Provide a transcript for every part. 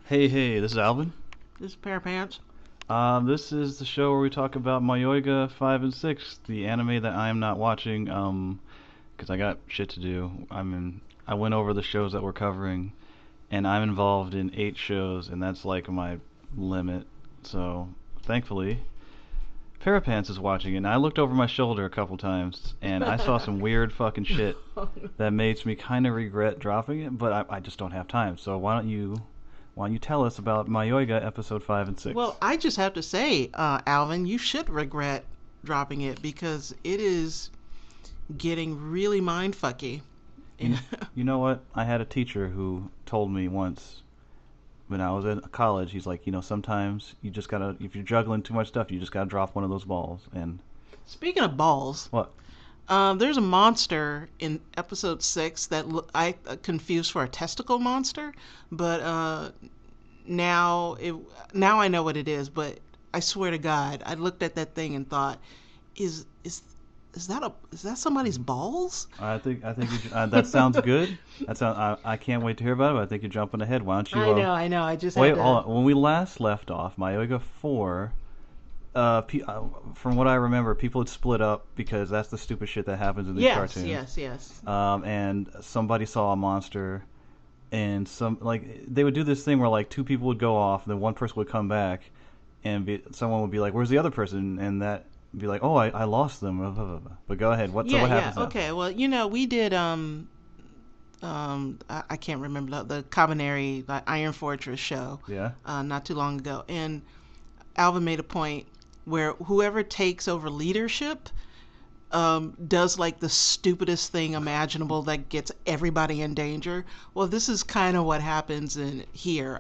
Hey, this is Alvin. This is Parapants. This is the show where we talk about Mayoiga 5 and 6, the anime that I am not watching, 'cause I got shit to do. I went over the shows that we're covering, and I'm involved in 8 shows, and that's like my limit. So, thankfully, Parapants is watching it, and I looked over my shoulder a couple times, and I saw some weird fucking shit that makes me kind of regret dropping it, but I just don't have time. So why don't you tell us about Mayoiga episode 5 and 6? Well, I just have to say, Alvin, you should regret dropping it because it is getting really mindfucky. You, you know what? I had a teacher who told me once when I was in college, he's like, sometimes you just gotta, if you're juggling too much stuff, you just gotta drop one of those balls. And Speaking of balls, what? there's a monster in episode 6 that I confused for a testicle monster, but now it now I know what it is. But I swear to God, I looked at that thing and thought, is is is that somebody's balls? I think that sounds good. I can't wait to hear about it. But I think you're jumping ahead. Why don't you? I know. I just Wait, had to. hold on. When we last left off, Mayoiga 4. From what I remember, people had split up because that's the stupid shit that happens in these Yes, cartoons. yes. And somebody saw a monster, and they would do this thing where like two people would go off, and then one person would come back, and someone would be like, "Where's the other person?" And that would be like, "Oh, I lost them." But go ahead. So what happens now? Okay. Well, we did I can't remember the Cabaneri Iron Fortress show. Yeah. Not too long ago, and Alvin made a point where whoever takes over leadership does like the stupidest thing imaginable that gets everybody in danger. Well, this is kind of what happens in here.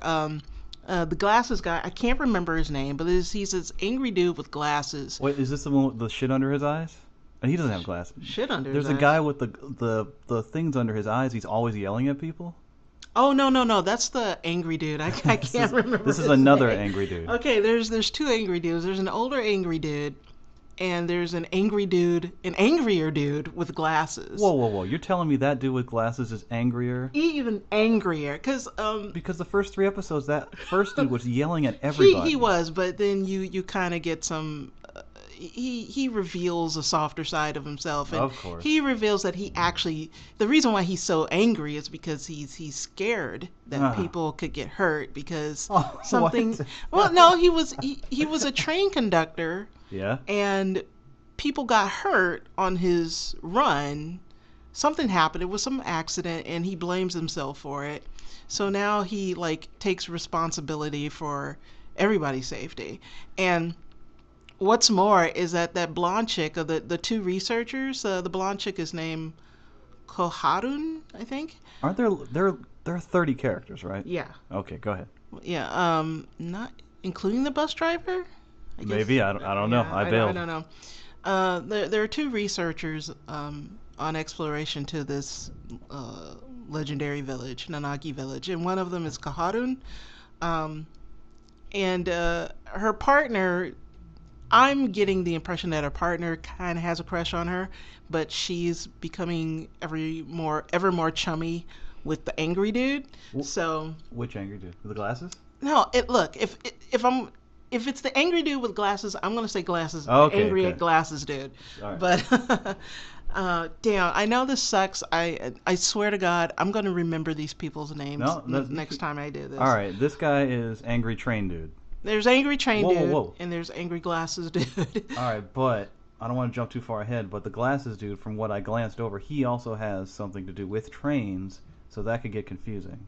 The glasses guy, I can't remember his name, but he's this angry dude with glasses. Wait, is this the one with the shit under his eyes? And he doesn't have glasses. Shit under There's his a eyes. guy with the things under his eyes. He's always yelling at people. Oh no, that's the angry dude. I can't remember. This is his another name. angry dude. Okay, there's two angry dudes. There's an older angry dude, and there's an angrier dude with glasses. Whoa! You're telling me that dude with glasses is angrier? Even angrier, Because the first 3 episodes, that first dude was yelling at everybody. he was, but then you kind of get some. He reveals a softer side of himself, and Of course. he reveals that the reason why he's so angry is because he's scared that people could get hurt because something. What? Well, no, he was a train conductor. Yeah. And people got hurt on his run. Something happened. It was some accident, and he blames himself for it. So now he takes responsibility for everybody's safety. And what's more is that blonde chick, of the two researchers, the blonde chick is named Koharun, I think. Aren't there are 30 characters, right? Yeah. Okay, go ahead. Yeah. Not including the bus driver. I guess. Maybe I don't know. Yeah, I bailed. I don't know. There are two researchers on exploration to this legendary village, Nanaki village, and one of them is Kaharun, and her partner. I'm getting the impression that her partner kind of has a crush on her, but she's becoming ever more chummy with the angry dude. So Which angry dude? With the glasses? no, look, if it's the angry dude with glasses, I'm gonna say glasses. Okay, angry okay. at glasses, dude. All right. But damn, I know this sucks. I swear to God, I'm gonna remember these people's names No, next time I do this. All right, this guy is angry train dude. There's angry train Whoa, dude, whoa. and there's angry glasses dude. All right, but I don't want to jump too far ahead, but the glasses dude, from what I glanced over, he also has something to do with trains, so that could get confusing.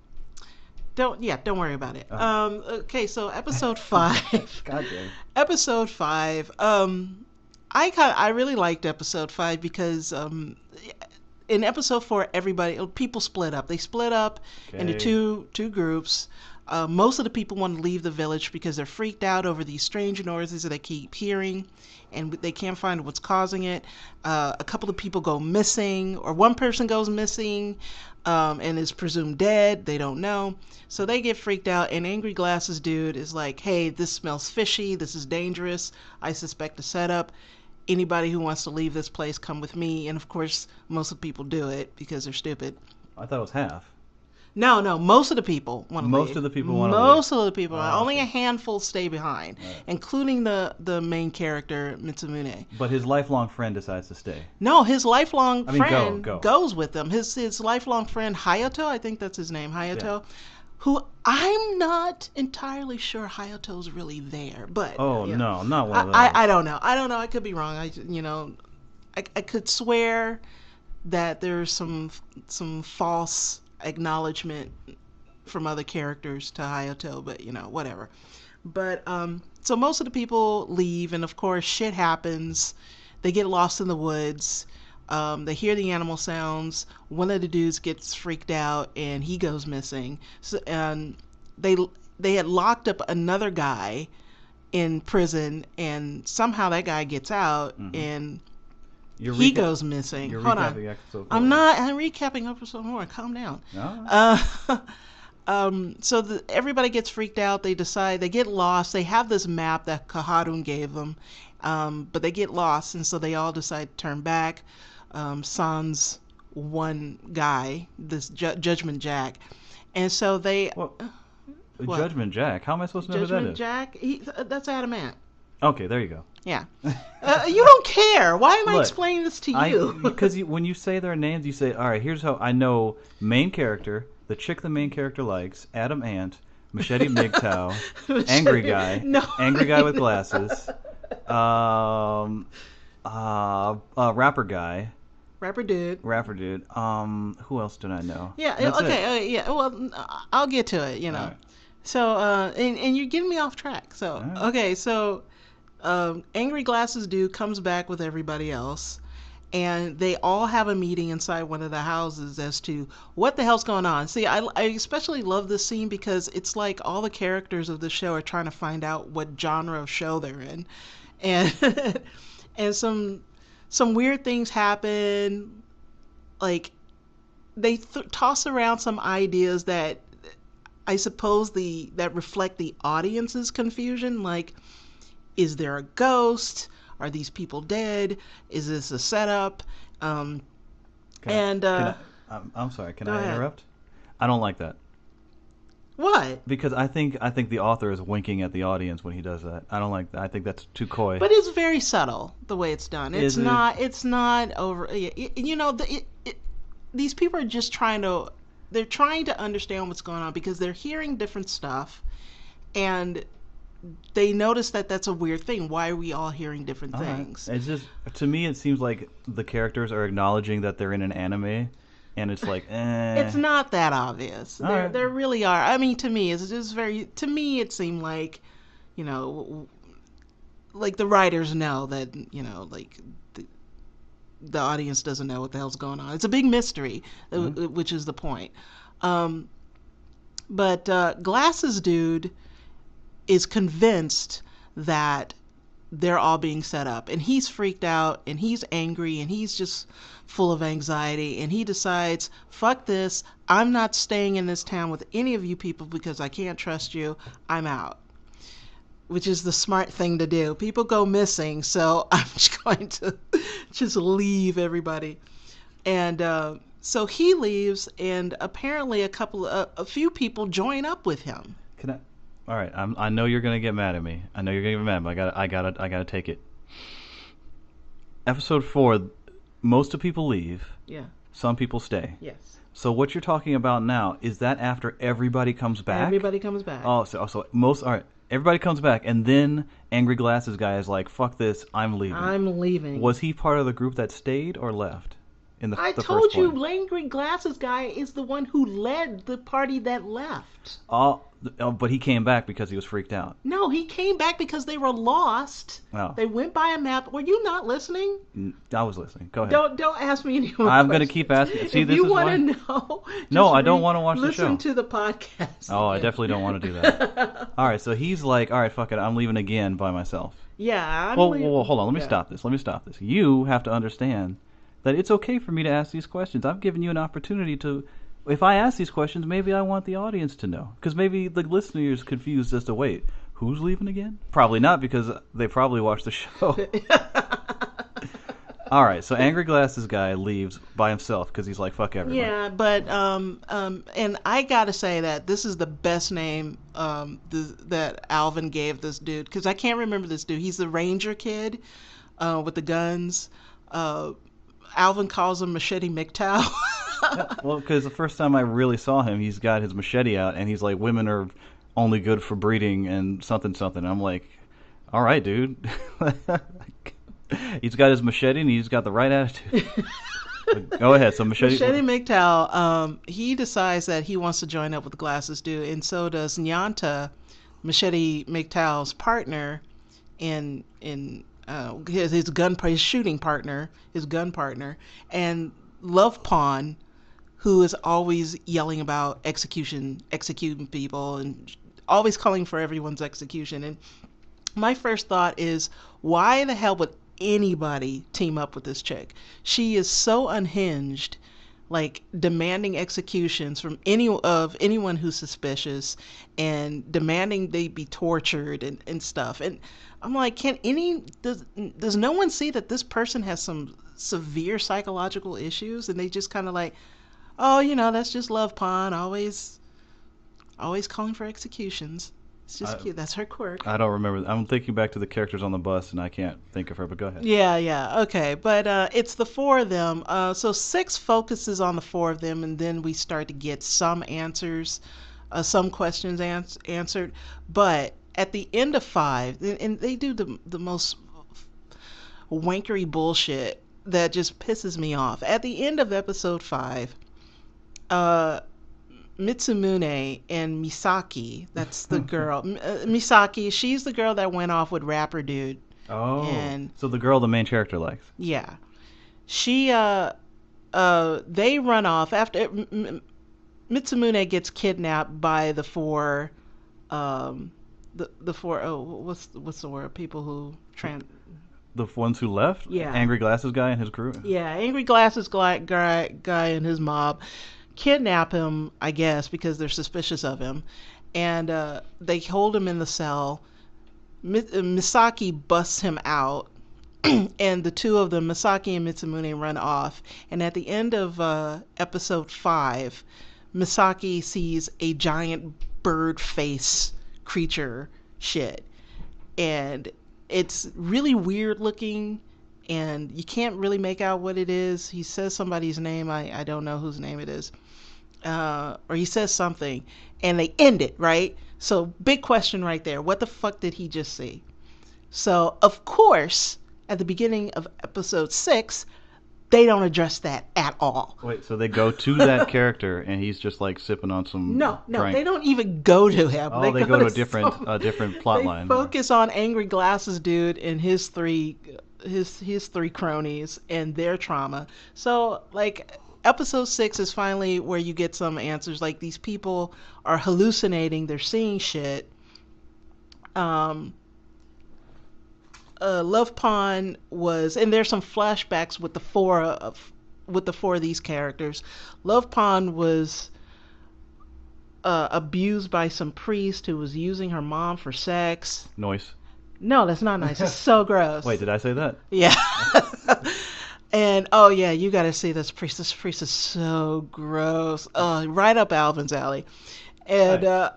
Don't worry about it. Okay, so episode 5. God damn. Episode 5. I really liked episode 5 because in episode 4 people split up. They split up into two groups. Most of the people want to leave the village because they're freaked out over these strange noises that they keep hearing, and they can't find what's causing it. A couple of people go missing, or one person goes missing and is presumed dead. They don't know. So they get freaked out, and Angry Glasses Dude is like, hey, this smells fishy. This is dangerous. I suspect a setup. Anybody who wants to leave this place, come with me. And of course, most of the people do it because they're stupid. I thought it was half. No. Most of the people want to leave. Most of the people want to leave. Most of the people. Only okay. a handful stay behind, Right. including the main character Mitsumune. But his lifelong friend decides to stay. No, his lifelong friend go. goes with them. His lifelong friend Hayato, I think that's his name, Hayato, who I'm not entirely sure Hayato's really there. But Oh no, not one of those. I don't know. I could be wrong. I could swear that there's some false acknowledgement from other characters to Hayato, but whatever. But so most of the people leave, and of course shit happens. They get lost in the woods. They hear the animal sounds. One of the dudes gets freaked out, and he goes missing. So, and they had locked up another guy in prison, and somehow that guy gets out, and he goes missing. Hold on. Episode 4. I'm recapping episode 4. Calm down. No. So everybody gets freaked out. They decide, they get lost. They have this map that Kaharun gave them, but they get lost, and so they all decide to turn back. Sans one guy, this Judgment Jack, and so they. Judgment Jack. How am I supposed to know who that is? Judgment Jack. That's Adamant. Okay, there you go. Yeah. You don't care. Why am I explaining this to you? Because when you say their names, you say, all right, here's how I know main character, the chick the main character likes, Adam Ant, Machete MGTOW, angry guy, angry guy with glasses, rapper guy. Rapper dude. Who else did I know? Yeah. That's okay. Yeah. Well, I'll get to it. Right. So, and you're getting me off track. So, right. Okay. So, Angry Glasses dude comes back with everybody else, and they all have a meeting inside one of the houses as to what the hell's going on. See, I especially love this scene because it's like all the characters of the show are trying to find out what genre of show they're in, and and some weird things happen. Like they toss around some ideas that I suppose that reflect the audience's confusion. Like, is there a ghost? Are these people dead? Is this a setup? I'm sorry. Can I interrupt? I don't like that. What? Because I think the author is winking at the audience when he does that. I don't like that. I think that's too coy. But it's very subtle the way it's done. It's not over. These people are just trying to understand what's going on because they're hearing different stuff, and they notice that that's a weird thing. Why are we all hearing different things? It's just, to me, it seems like the characters are acknowledging that they're in an anime, and it's like, It's not that obvious. There really are. I mean, to me, it's just to me, it seemed like, like the writers know that, like the audience doesn't know what the hell's going on. It's a big mystery, which is the point. But Glasses Dude is convinced that they're all being set up, and he's freaked out, and he's angry, and he's just full of anxiety, and he decides, fuck this, I'm not staying in this town with any of you people because I can't trust you, I'm out. Which is the smart thing to do. People go missing, so I'm just going to just leave everybody. And so he leaves, and apparently a few people join up with him. All right, I know you're gonna get mad at me. But I gotta take it. Episode 4, most of people leave. Yeah. Some people stay. Yes. So what you're talking about now, is that after everybody comes back? Everybody comes back. Oh, so most, all right. Everybody comes back, and then Angry Glasses guy is like, "Fuck this, I'm leaving." Was he part of the group that stayed or left? I told you, Angry Glasses guy is the one who led the party that left. But he came back because he was freaked out. No, he came back because they were lost. Oh. They went by a map. Were you not listening? I was listening. Go ahead. Don't ask me any more I'm questions. going to keep asking. See, if you want to know, no, I don't want to watch the show. Listen to the podcast. Oh, I definitely don't want to do that. All right, so he's like, all right, fuck it, I'm leaving again by myself. Yeah. Well, hold on. Let me stop this. You have to understand that it's okay for me to ask these questions. I've given you an opportunity to. If I ask these questions, maybe I want the audience to know. Because maybe the listener is confused as to, wait, who's leaving again? Probably not, because they probably watched the show. All right, so Angry Glasses guy leaves by himself because he's like, fuck everyone. Yeah, but and I gotta say that this is the best name that Alvin gave this dude because I can't remember this dude. He's the ranger kid with the guns. Uh, Alvin calls him Machete McTow. Yeah, well, because the first time I really saw him, he's got his machete out and he's like, women are only good for breeding and something something. I'm like, all right, dude. He's got his machete and he's got the right attitude. Go ahead. So Machete McTow, he decides that he wants to join up with the Glasses dude, and so does Nyanta, Machete McTow's partner, in his shooting partner, his gun partner, and Love Pawn, who is always yelling about executing people, and always calling for everyone's execution. And my first thought is, why the hell would anybody team up with this chick? She is so unhinged, like demanding executions from anyone who's suspicious, and demanding they be tortured and stuff. And I'm like, does no one see that this person has some severe psychological issues? And they just kind of like, oh, that's just Love Pawn, always calling for executions. It's just cute. That's her quirk. I don't remember. I'm thinking back to the characters on the bus, and I can't think of her. But go ahead. Yeah. Okay, but it's the four of them. So 6 focuses on the four of them, and then we start to get some answers, some questions answered. But at the end of 5, and they do the most wankery bullshit that just pisses me off. At the end of episode 5, Mitsumune and Misaki, that's the girl. Misaki, she's the girl that went off with rapper dude. Oh, and so the girl the main character likes. Yeah. She, they run off after Mitsumune gets kidnapped by the four, the four, what's the word? People who the ones who left? Yeah. Angry Glasses guy and his crew? Yeah, Angry Glasses guy and his mob kidnap him, I guess, because they're suspicious of him, and they hold him in the cell. Misaki busts him out, and the two of them, Misaki and Mitsumune, run off. And at the end of episode 5, Misaki sees a giant bird face creature shit, and it's really weird looking, and you can't really make out what it is. He says somebody's name. I don't know whose name it is. Or he says something, and they end it, right? So big question right there. What the fuck did he just see? So, of course, at the beginning of episode 6, they don't address that at all. Wait, so they go to that character, and he's just like sipping on some drink. They don't even go to him. Oh, they go to a different plot line. They focus on Angry Glasses dude and his three cronies and their trauma. So, like, episode 6 is finally where you get some answers. Like, these people are hallucinating, they're seeing shit. Love Pawn was, and there's some flashbacks with the four of these characters. Love Pawn was abused by some priest who was using her mom for sex. Noise. No, that's not nice. It's so gross. Wait, did I say that? Yeah. And oh yeah, you gotta see this priest. This priest is so gross. Right up Alvin's alley. And Nice.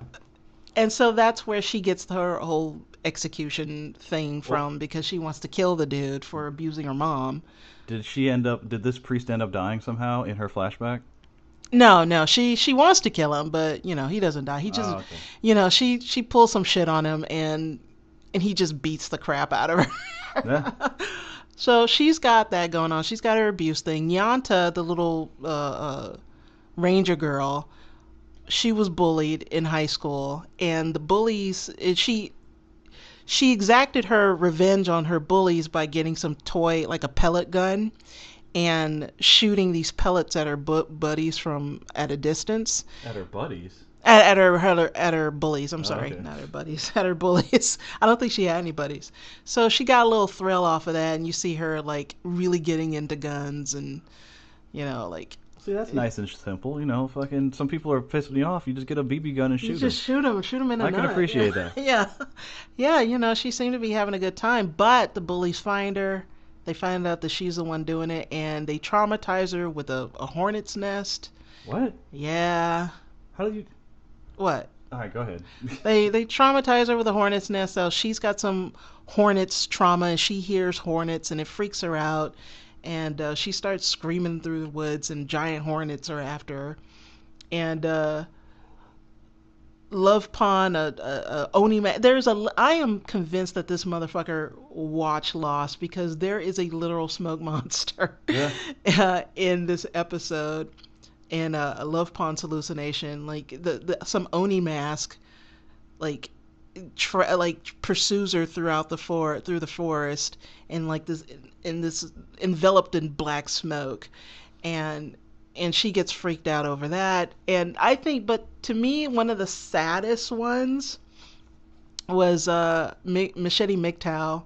And so that's where she gets her whole execution thing from, because she wants to kill the dude for abusing her mom. Did this priest end up dying somehow in her flashback? No, she wants to kill him, but he doesn't die. He just, okay. she pulls some shit on him, and he just beats the crap out of her. Yeah. So she's got that going on. She's got her abuse thing. Nyanta, the little ranger girl, she was bullied in high school, and the bullies, she exacted her revenge on her bullies by getting some toy, like a pellet gun, and shooting these pellets at her buddies from at a distance. At her buddies? At her bullies. I'm sorry, okay. Not her buddies. At her bullies. I don't think she had any buddies. So she got a little thrill off of that, and you see her like really getting into guns, and like. See, that's nice and simple. Fucking some people are pissing me off. You just get a BB gun and shoot them. You just shoot them in the I can appreciate that. Yeah, she seemed to be having a good time, but the bullies find her. They find out that she's the one doing it, and they traumatize her with a hornet's nest. What? Yeah. How do you? What? All right, go ahead. They traumatize her with a hornet's nest. So she's got some hornets trauma, and she hears hornets, and it freaks her out. And she starts screaming through the woods, and giant hornets are after her. And Love Pond, Oni man. I am convinced that this motherfucker watched Lost, because there is a literal smoke monster in this episode. And a Love Pond's hallucination, like some Oni mask, like pursues her throughout through the forest, and like this enveloped in black smoke, and she gets freaked out over that. And I think, but to me, one of the saddest ones was Machete McTow.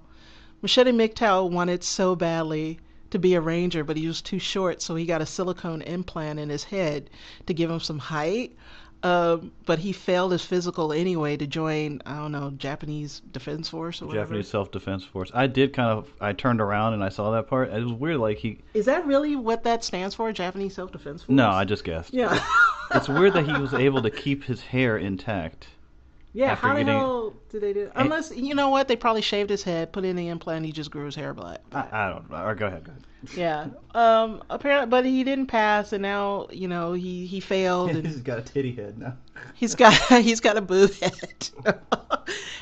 Machete McTow wanted so badly to be a ranger, but he was too short, so he got a silicone implant in his head to give him some height. But he failed his physical anyway to join, I don't know, Japanese Defense Force or whatever. Japanese Self-Defense Force. I turned around and I saw that part. It was weird, like he... Is that really what that stands for, Japanese Self-Defense Force? No, I just guessed. Yeah. It's weird that he was able to keep his hair intact. Yeah, how the hell did they do it? Unless, you know what, they probably shaved his head, put in the implant, and he just grew his hair black. I don't know. Or go ahead. Yeah. Apparently, but he didn't pass, and now, you know, he failed. And he's got a titty head now. He's got a boob head.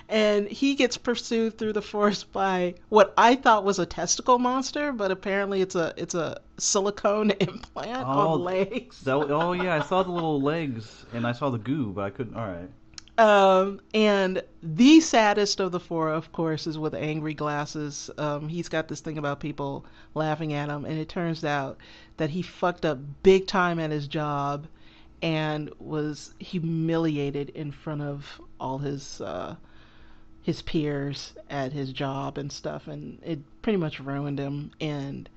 And he gets pursued through the forest by what I thought was a testicle monster, but apparently it's a silicone implant on legs. Oh yeah, I saw the little legs, and I saw the goo, but I couldn't. All right. And the saddest of the four, of course, is with Angry Glasses. He's got this thing about people laughing at him, and it turns out that he fucked up big time at his job and was humiliated in front of all his peers at his job and stuff, and it pretty much ruined him. And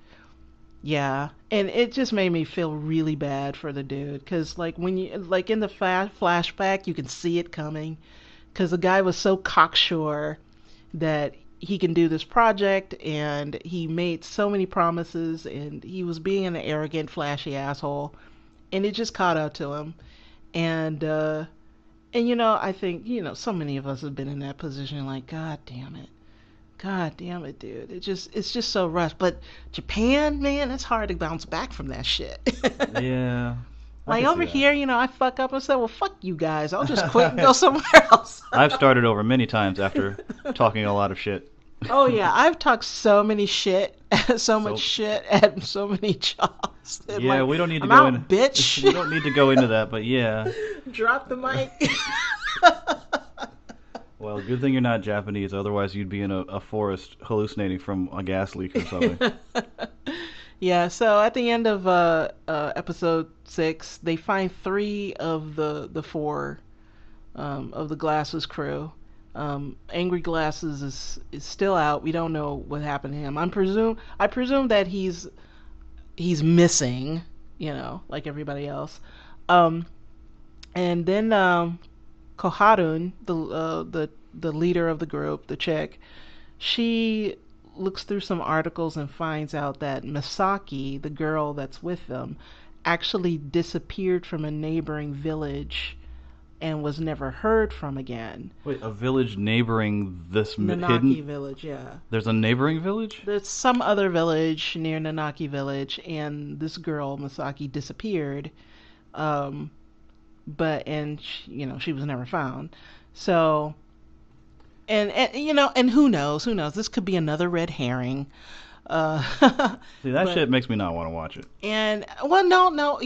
yeah, and it just made me feel really bad for the dude, because like when you like in the flashback, you can see it coming, because the guy was so cocksure that he can do this project, and he made so many promises, and he was being an arrogant, flashy asshole, and it just caught up to him. And you know, I think, you know, so many of us have been in that position, like, God damn it, dude. It's just so rough. But Japan, man, it's hard to bounce back from that shit. Yeah. Like over here, you know, I fuck up and say, well, fuck you guys. I'll just quit and go somewhere else. I've started over many times after talking a lot of shit. Oh yeah, I've talked so many shit, so much shit at so many jobs. Yeah, like, we don't need to go into bitch. We don't need to go into that, but yeah. Drop the mic. Well, good thing you're not Japanese, otherwise you'd be in a forest hallucinating from a gas leak or something. Yeah, so at the end of episode 6, they find 3 of the 4 of the Glasses crew. Angry Glasses is still out. We don't know what happened to him. I presume that he's missing, you know, like everybody else. And then Koharun, the leader of the group, the chick, she looks through some articles and finds out that Misaki, the girl that's with them, actually disappeared from a neighboring village and was never heard from again. Wait, a village neighboring this Nanaki village, yeah. There's a neighboring village? There's some other village near Nanaki village, and this girl, Misaki, disappeared. You know, she was never found. So, and you know, and who knows? This could be another red herring. See, that shit makes me not want to watch it. And well, no,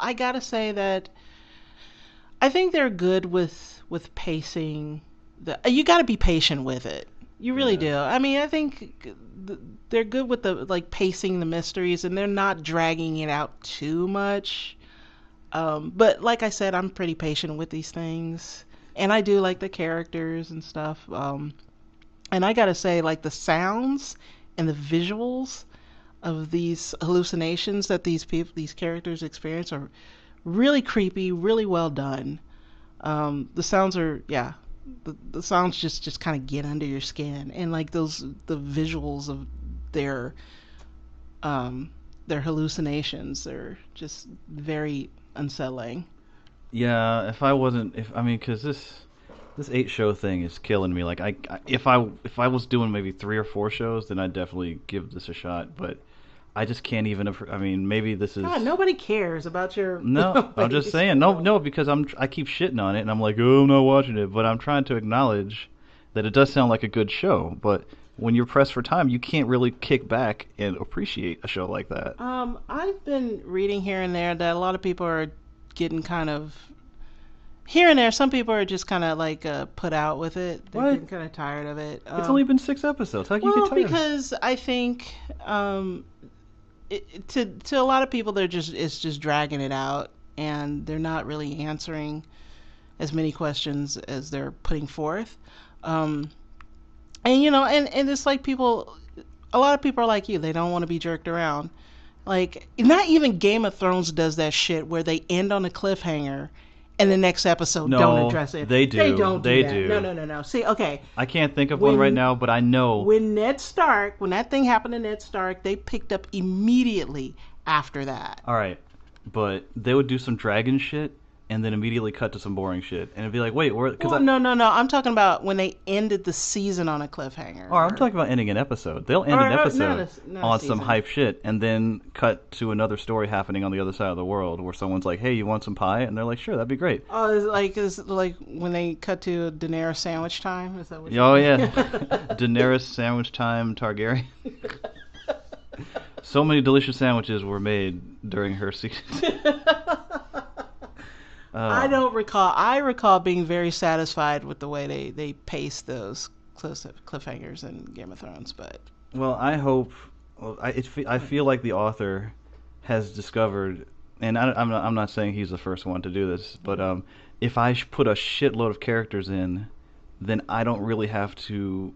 I gotta say that I think they're good with pacing. You gotta be patient with it. You really do. I mean, I think they're good with the pacing the mysteries, and they're not dragging it out too much. But like I said, I'm pretty patient with these things, and I do like the characters and stuff. And I gotta say, like, the sounds and the visuals of these hallucinations that these characters experience are really creepy, really well done. The sounds are, the sounds just kind of get under your skin, and like the visuals of their their hallucinations are just very unsettling. Yeah, because this 8 show thing is killing me. Like if I was doing maybe 3 or 4 shows, then I'd definitely give this a shot. But I just can't even. I mean, maybe this is. God, nobody cares about your. No, I'm just saying. No, because I keep shitting on it, and I'm like, oh, I'm not watching it. But I'm trying to acknowledge that it does sound like a good show. But when you're pressed for time, you can't really kick back and appreciate a show like that. I've been reading here and there that a lot of people are getting kind of. Here and there, some people are just kind of like put out with it. They're getting kind of tired of it. It's only been 6 episodes. How can you get tired? Well, because I think to a lot of people, it's just dragging it out, and they're not really answering as many questions as they're putting forth. And it's like a lot of people are like you. They don't want to be jerked around. Like, not even Game of Thrones does that shit where they end on a cliffhanger and the next episode don't address it. They do. They don't do that. Do. No. See, okay. I can't think of one right now, but I know. When that thing happened to Ned Stark, they picked up immediately after that. All right. But they would do some dragon shit and then immediately cut to some boring shit. And it'd be like, wait, where? No. I'm talking about when they ended the season on a cliffhanger. Or I'm talking about ending an episode. They'll end an episode on some hype shit and then cut to another story happening on the other side of the world where someone's like, hey, you want some pie? And they're like, sure, that'd be great. Oh, it's like when they cut to Daenerys sandwich time? Is that what yeah. Daenerys sandwich time Targaryen. So many delicious sandwiches were made during her season. I don't recall. I recall being very satisfied with the way they paced those cliffhangers in Game of Thrones. But I hope. I feel like the author has discovered, and I'm not saying he's the first one to do this, but if I put a shitload of characters in, then I don't really have to,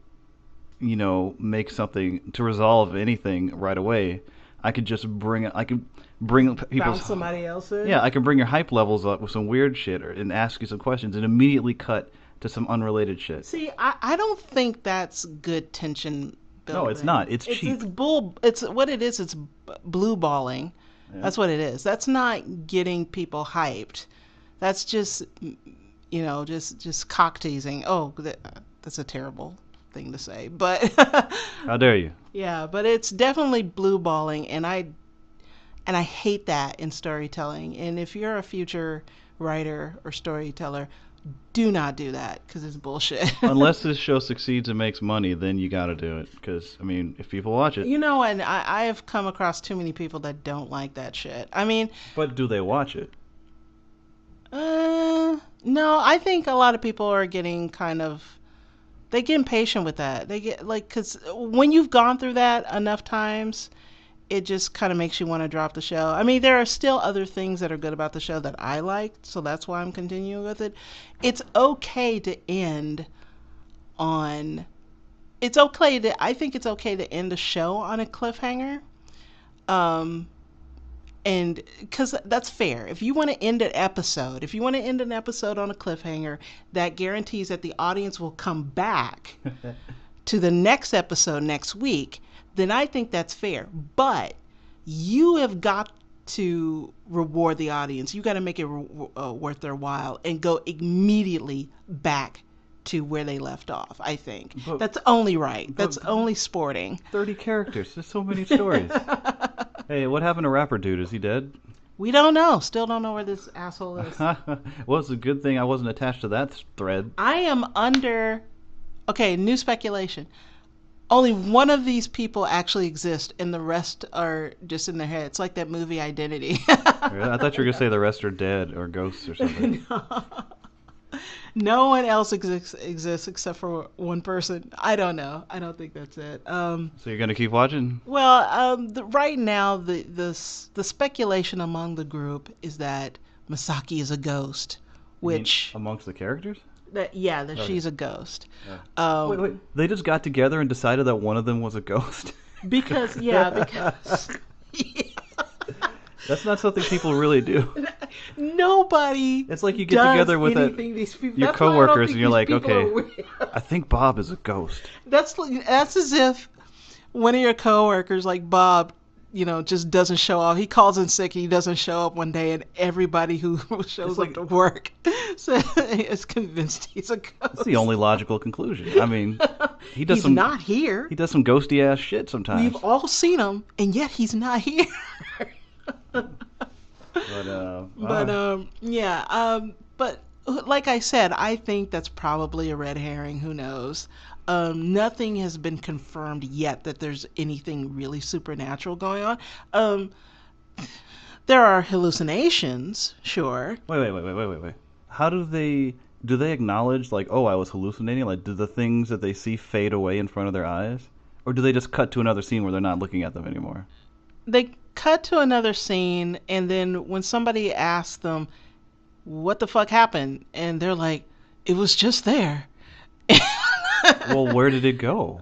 make something to resolve anything right away. I could just bring people. Bounce somebody else in? Yeah, I can bring your hype levels up with some weird shit and ask you some questions and immediately cut to some unrelated shit. See, I don't think that's good tension building. No, it's not. It's cheap. It's what it is. It's blue balling. Yeah. That's what it is. That's not getting people hyped. That's just, just cock teasing. Oh, that's a terrible thing to say, but how dare you? Yeah, but it's definitely blue balling, and I hate that in storytelling. And if you're a future writer or storyteller, do not do that because it's bullshit. Unless this show succeeds and makes money, then you got to do it. Because if people watch it, and I have come across too many people that don't like that shit. But do they watch it? No, I think a lot of people are getting they get impatient with that. They get because when you've gone through that enough times, it just kind of makes you want to drop the show. There are still other things that are good about the show that I liked, so that's why I'm continuing with it. It's okay to end on. I think it's okay to end a show on a cliffhanger. And because that's fair. If you want to end an episode on a cliffhanger, that guarantees that the audience will come back to the next episode next week, then I think that's fair. But you have got to reward the audience. You got to make it worth their while and go immediately back to where they left off, I think. That's only right. That's only sporting. 30 characters. There's so many stories. Hey, what happened to Rapper Dude? Is he dead? We don't know. Still don't know where this asshole is. Well, it's a good thing I wasn't attached to that thread. I am under... Okay, new speculation. Only one of these people actually exist, and the rest are just in their head. It's like that movie Identity. I thought you were going to say the rest are dead or ghosts or something. No one else exists except for one person. I don't know. I don't think that's it. So you're gonna keep watching? Well, right now the speculation among the group is that Misaki is a ghost, which amongst the characters. That she's a ghost. Yeah. Wait. They just got together and decided that one of them was a ghost. Because. That's not something people really do. Nobody. It's like you get together with your coworkers and you're like, okay, I think Bob is a ghost. That's as if one of your coworkers, like Bob, just doesn't show up. He calls in sick. He doesn't show up one day, and everybody who shows up to work is convinced he's a ghost. That's the only logical conclusion. I mean, he's not here. He does some ghosty ass shit sometimes. We've all seen him, and yet he's not here. But like I said, I think that's probably a red herring. Who knows? Nothing has been confirmed yet that there's anything really supernatural going on. There are hallucinations, sure. Wait. How do they acknowledge, like, oh, I was hallucinating? Like, do the things that they see fade away in front of their eyes? Or do they just cut to another scene where they're not looking at them anymore? They cut to another scene, and then when somebody asks them, what the fuck happened? And they're like, it was just there. Well, where did it go?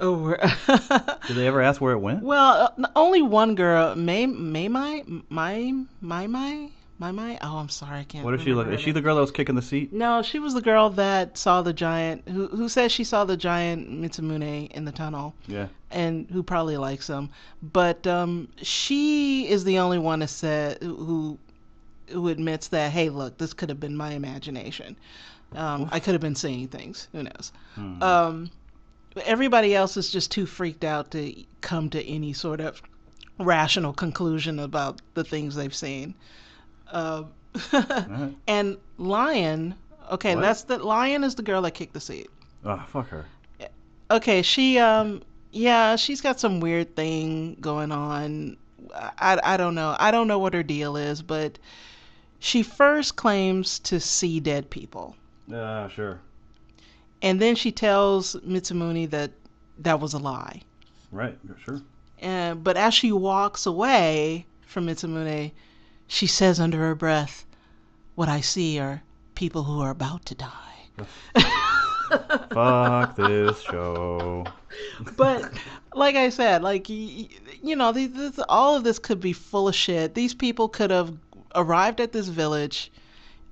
Did they ever ask where it went? Well, only one girl, May. Oh, I'm sorry, I can't. What is she look? Is she the girl that was kicking the seat? No, she was the girl that saw the giant. Who says she saw the giant Mitsumune in the tunnel? Yeah. And who probably likes him, but she is the only one who admits that, hey, look, this could have been my imagination. I could have been seeing things. Who knows? Everybody else is just too freaked out to come to any sort of rational conclusion about the things they've seen. Right. And Lion, okay, what? Lion is the girl that kicked the seat. Oh, fuck her. Okay, she's got some weird thing going on. I don't know. I don't know what her deal is, but she first claims to see dead people. Sure. And then she tells Mitsumune that was a lie. Right, sure. But as she walks away from Mitsumune, she says under her breath, what I see are people who are about to die. Fuck this show. But like I said, like, all of this could be full of shit. These people could have arrived at this village,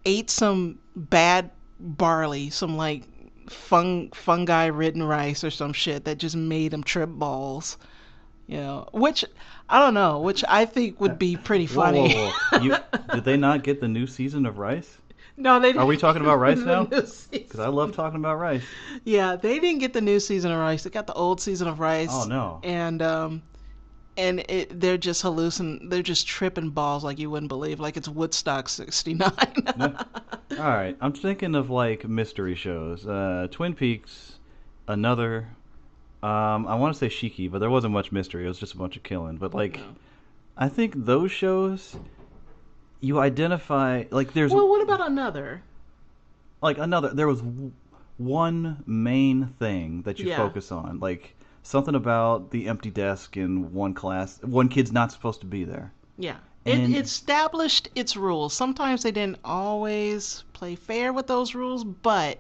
ate some bad barley, some like fungi ridden rice or some shit that just made them trip balls. Which I don't know, which I think would be pretty funny. Whoa. Did they not get the new season of Rice? No, they didn't. Are we talking about Rice now? Because I love talking about Rice. Yeah, they didn't get the new season of Rice. They got the old season of Rice. Oh no. They're just they're just tripping balls like you wouldn't believe, like it's Woodstock '69. No. All right, I'm thinking of like mystery shows. Twin Peaks, another. I want to say Shiki, but there wasn't much mystery. It was just a bunch of killing. But like, no. I think those shows, you identify like there's. Well, what about another? Like another, there was one main thing that you focus on, like something about the empty desk in one class. One kid's not supposed to be there. Yeah. It established its rules. Sometimes they didn't always play fair with those rules, but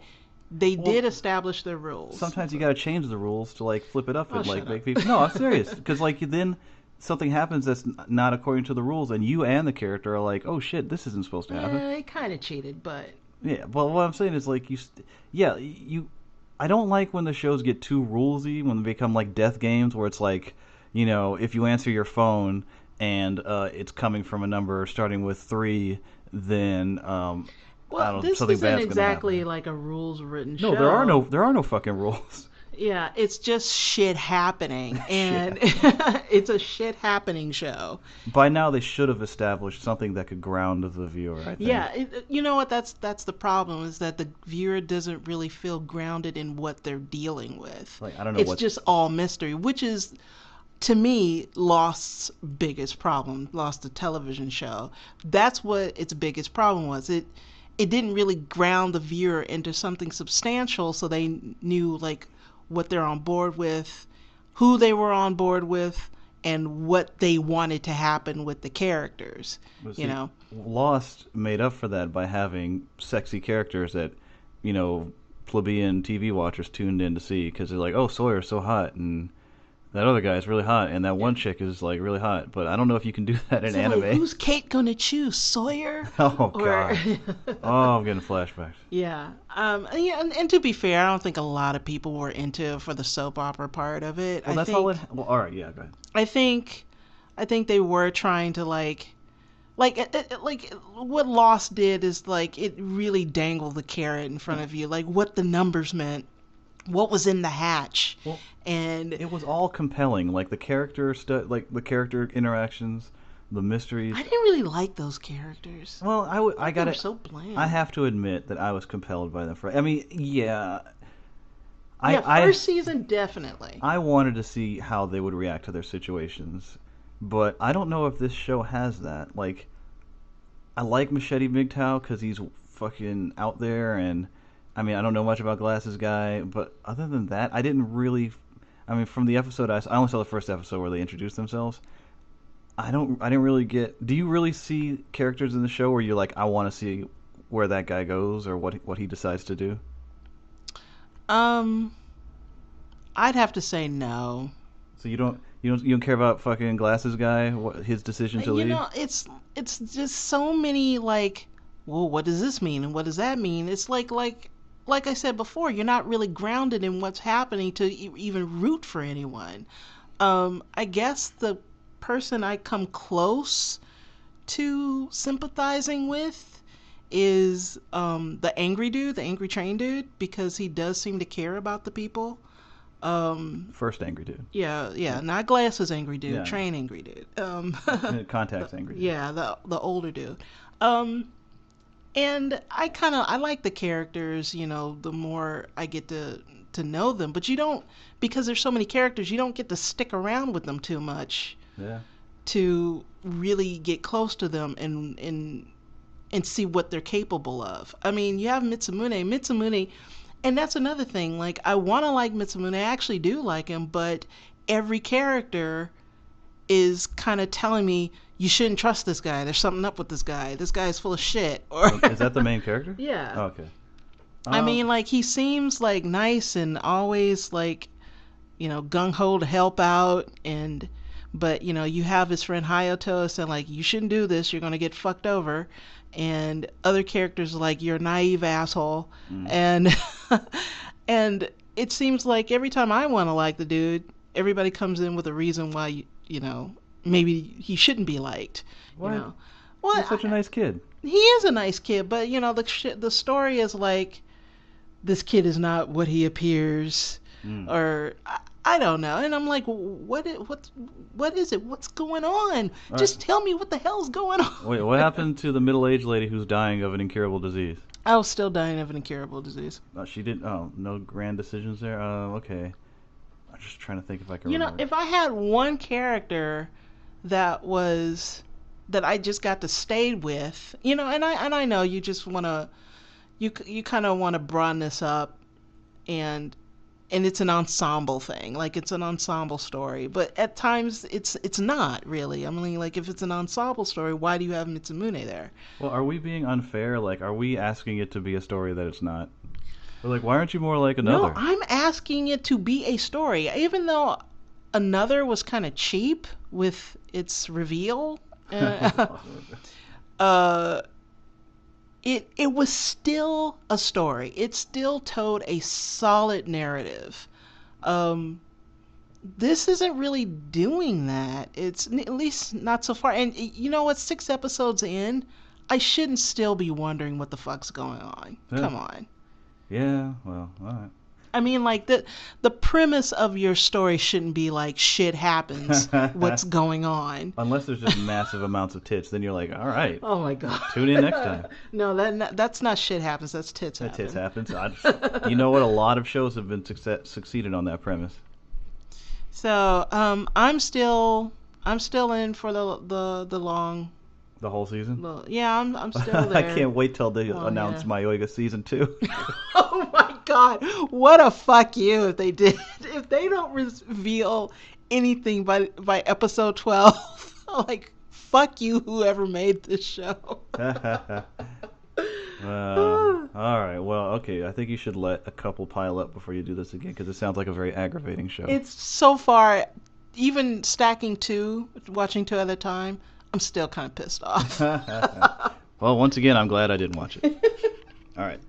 they did establish their rules. Sometimes you got to change the rules to like flip it up and like make people. No, I'm serious. Because like then something happens that's not according to the rules, and you and the character are like, oh shit, this isn't supposed to happen. They kind of cheated, but. Yeah, well, what I'm saying is like I don't like when the shows get too rulesy, when they become like death games where it's like, if you answer your phone and it's coming from a number starting with 3, then this isn't exactly like a rules written show. No, there are no fucking rules. Yeah, it's just shit happening, and it's a shit happening show. By now, they should have established something that could ground the viewer, I think. Yeah, you know what? That's the problem, is that the viewer doesn't really feel grounded in what they're dealing with. Like, I don't know. It's just all mystery, which is, to me, Lost's biggest problem. Lost, the television show. That's what its biggest problem was. It didn't really ground the viewer into something substantial, so they knew like what they're on board with, who they were on board with, and what they wanted to happen with the characters. Lost made up for that by having sexy characters that, plebeian TV watchers tuned in to see, because they're like, oh, Sawyer's so hot, and that other guy's really hot, and that one chick is like really hot. But I don't know if you can do that in anime. Like, who's Kate gonna choose, Sawyer? Oh god. Oh, I'm getting flashbacks. Yeah. And to be fair, I don't think a lot of people were into it for the soap opera part of it. Well, all right. Yeah, go ahead. I think I think they were trying to like what Lost did is like it really dangled the carrot in front of you, like what the numbers meant, what was in the hatch, Well, and it was all compelling. Like the like the character interactions, the mysteries. I didn't really like those characters. Well, I They were gotta. so bland. I have to admit that I was compelled by them. I mean, yeah. Yeah, first season definitely. I wanted to see how they would react to their situations, but I don't know if this show has that. Like, I like Machete MGTOW because he's fucking out there, and I mean, I don't know much about Glasses Guy, but other than that, I didn't really. I mean, from the episode I only saw the first episode where they introduced themselves. I didn't really get. Do you really see characters in the show where you're like, I want to see where that guy goes or what he decides to do? I'd have to say no. So you don't care about fucking Glasses Guy, his decision to leave? You know, it's just so many like, well, what does this mean and what does that mean? It's like I said before, you're not really grounded in what's happening to even root for anyone. I guess the person I come close to sympathizing with is the angry dude, the angry train dude, because he does seem to care about the people. First angry dude. Yeah, not Glasses angry dude, Yeah. Train angry dude. Contacts angry dude. Yeah, the older dude. And I like the characters, you know, the more I get to know them, but you don't, because there's so many characters, you don't get to stick around with them too much. Yeah. To really get close to them and see what they're capable of. I mean, you have Mitsumune, and that's another thing. Like, I want to like Mitsumune, I actually do like him, but every character is kind of telling me, you shouldn't trust this guy. There's something up with this guy. This guy is full of shit. Or Is that the main character? Yeah. Oh, okay. I mean, like, he seems like nice and always like, you know, gung ho to help out, but you know, you have his friend Hayato saying like, you shouldn't do this, you're gonna get fucked over, and other characters like, you're a naive asshole, and and it seems like every time I want to like the dude, everybody comes in with a reason why you know maybe he shouldn't be liked. What? You know, well, He's such a nice kid. he is a nice kid, but you know, the story is like, this kid is not what he appears, or I don't know, and I'm like, what is it? What's going on? Just tell me what the hell's going on. Wait, what happened to the middle-aged lady who's dying of an incurable disease? I was still dying of an incurable disease. She didn't. Oh, no grand decisions there. Okay. I'm just trying to think if I can. You know, remember. if I had one character that I just got to stay with, you know, and I know you just want to, you kind of want to broaden this up, and it's an ensemble thing, like it's an ensemble story, but at times it's not really. I mean, like, if it's an ensemble story, why do you have Mitsumune there? Well, are we being unfair? Like, are we asking it to be a story that it's not? Or like, why aren't you more like Another? No, I'm asking it to be a story, even though Another was kind of cheap with its reveal. It was still a story. It still told a solid narrative. This isn't really doing that. It's at least not so far. And you know what? 6 episodes in, I shouldn't still be wondering what the fuck's going on. Yeah. Come on. Yeah. Well, all right. I mean, like, the premise of your story shouldn't be like, shit happens, what's going on. Unless there's just massive amounts of tits, then you're like, all right. Oh my god. Tune in next time. No, that's not shit happens. That's tits happen. Tits happens. You know what? A lot of shows have been succeeded on that premise. So, I'm still in for the long. The whole season? Yeah, I'm still there. I can't wait till they announce Mayoiga season 2. Oh my god, what a fuck you if they did. If they don't reveal anything by episode 12, like, fuck you, whoever made this show. All right, well, okay, I think you should let a couple pile up before you do this again, because it sounds like a very aggravating show. It's so far, even stacking 2, watching 2 at a time, I'm still kind of pissed off. Well, once again, I'm glad I didn't watch it. All right.